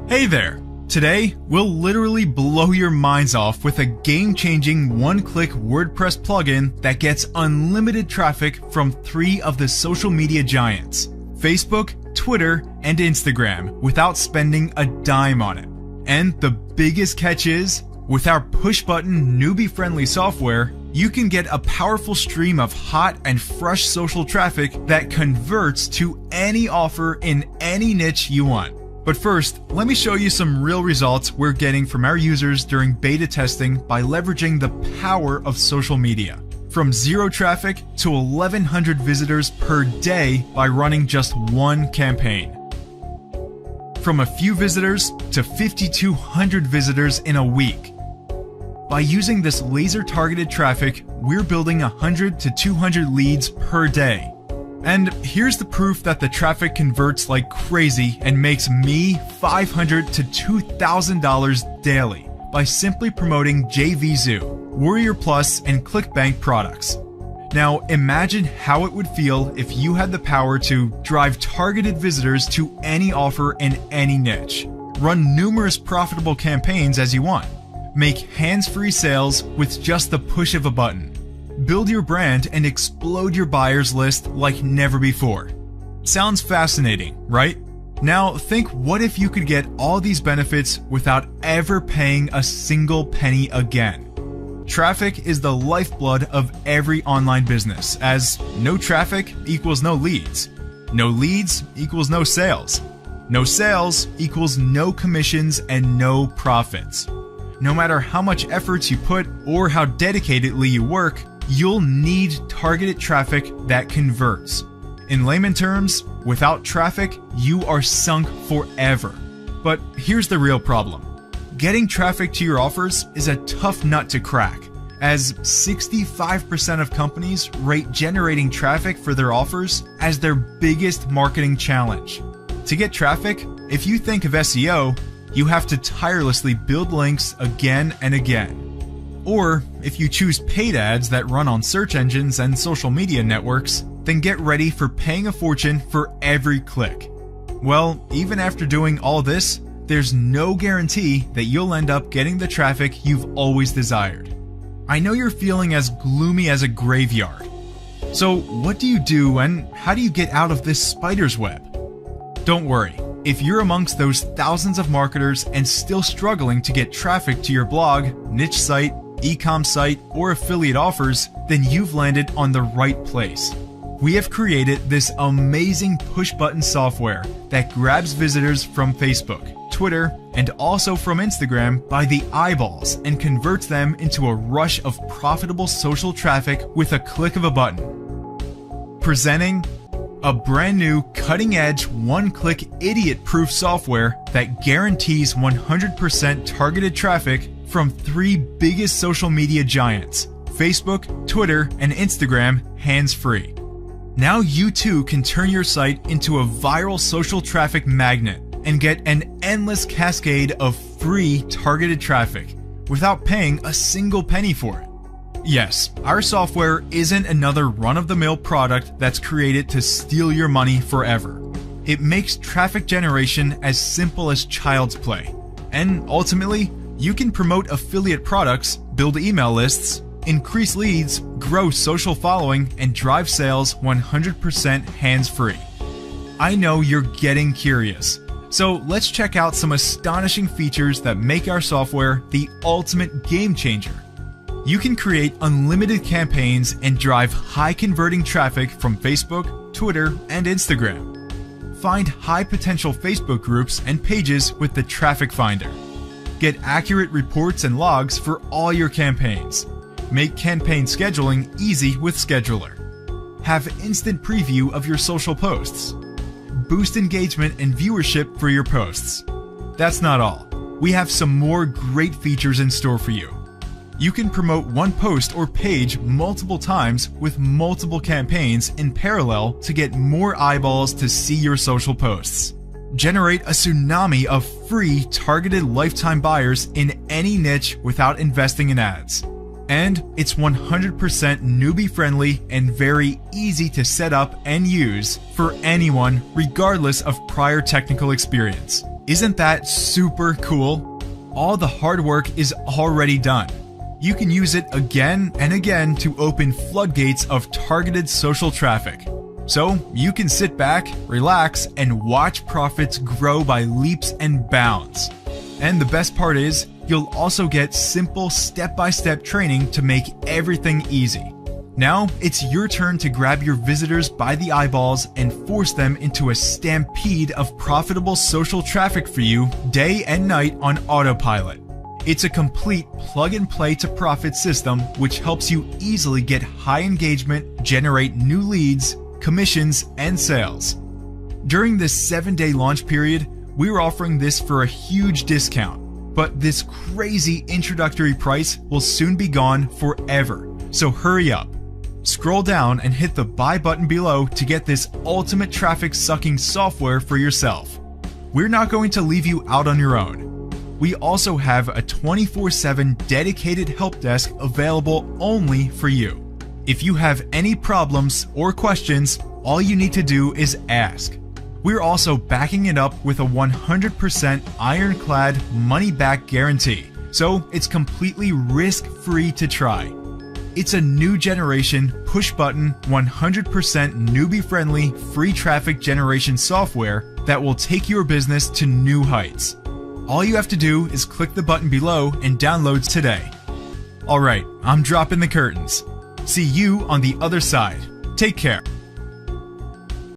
Hey there! Today, we'll literally blow your minds off with a game-changing one-click WordPress plugin that gets unlimited traffic from 3 of the social media giants, Facebook, Twitter, and Instagram, without spending a dime on it. And the biggest catch is, with our push-button, newbie-friendly software, you can get a powerful stream of hot and fresh social traffic that converts to any offer in any niche you want. But first, let me show you some real results we're getting from our users during beta testing by leveraging the power of social media. From 0 traffic to 1,100 visitors per day by running just one campaign. From a few visitors to 5,200 visitors in a week. By using this laser-targeted traffic, we're building 100 to 200 leads per day. And here's the proof that the traffic converts like crazy and makes me $500 to $2,000 daily by simply promoting JVZoo, Warrior Plus, and ClickBank products. Now imagine how it would feel if you had the power to drive targeted visitors to any offer in any niche, run numerous profitable campaigns as you want, make hands-free sales with just the push of a button, build your brand and explode your buyers list like never before. Sounds fascinating, right? Now think, what if you could get all these benefits without ever paying a single penny again? Traffic is the lifeblood of every online business, as no traffic equals no leads. No leads equals no sales. No sales equals no commissions and no profits. No matter how much effort you put or how dedicatedly you work, you'll need targeted traffic that converts. In layman terms, without traffic, you are sunk forever. But here's the real problem. Getting traffic to your offers is a tough nut to crack, as 65% of companies rate generating traffic for their offers as their biggest marketing challenge. To get traffic, if you think of SEO, you have to tirelessly build links again and again. Or, if you choose paid ads that run on search engines and social media networks, then get ready for paying a fortune for every click. Well, even after doing all this, there's no guarantee that you'll end up getting the traffic you've always desired. I know you're feeling as gloomy as a graveyard. So what do you do and how do you get out of this spider's web? Don't worry. If you're amongst those thousands of marketers and still struggling to get traffic to your blog, niche site, e-com site, or affiliate offers, then you've landed on the right place. We have created this amazing push-button software that grabs visitors from Facebook, Twitter, and also from Instagram by the eyeballs and converts them into a rush of profitable social traffic with a click of a button. Presenting a brand new cutting-edge one-click idiot-proof software that guarantees 100% targeted traffic from 3 biggest social media giants, Facebook, Twitter, and Instagram, hands-free. Now you too can turn your site into a viral social traffic magnet and get an endless cascade of free targeted traffic without paying a single penny for it. Yes, our software isn't another run-of-the-mill product that's created to steal your money forever. It makes traffic generation as simple as child's play. And ultimately, you can promote affiliate products, build email lists, increase leads, grow social following, and drive sales 100% hands-free. I know you're getting curious. So let's check out some astonishing features that make our software the ultimate game changer. You can create unlimited campaigns and drive high-converting traffic from Facebook, Twitter, and Instagram. Find high-potential Facebook groups and pages with the Traffic Finder. Get accurate reports and logs for all your campaigns. Make campaign scheduling easy with Scheduler. Have instant preview of your social posts. Boost engagement and viewership for your posts. That's not all. We have some more great features in store for you. You can promote one post or page multiple times with multiple campaigns in parallel to get more eyeballs to see your social posts. Generate a tsunami of free targeted lifetime buyers in any niche without investing in ads. And it's 100% newbie friendly and very easy to set up and use for anyone regardless of prior technical experience. Isn't that super cool? All the hard work is already done. You can use it again and again to open floodgates of targeted social traffic. So you can sit back, relax, and watch profits grow by leaps and bounds. And the best part is, you'll also get simple step-by-step training to make everything easy. Now, it's your turn to grab your visitors by the eyeballs and force them into a stampede of profitable social traffic for you day and night on autopilot. It's a complete plug-and-play to profit system which helps you easily get high engagement, generate new leads, commissions, and sales. During this 7-day launch period, we're offering this for a huge discount, but this crazy introductory price will soon be gone forever, so hurry up. Scroll down and hit the buy button below to get this ultimate traffic sucking software for yourself. We're not going to leave you out on your own. We also have a 24/7 dedicated help desk available only for you. If you have any problems or questions, all you need to do is ask. We're also backing it up with a 100% ironclad money-back guarantee, so it's completely risk-free to try. It's a new generation, push-button, 100% newbie-friendly, free traffic generation software that will take your business to new heights. All you have to do is click the button below and download today. Alright, I'm dropping the curtains. See you on the other side. Take care.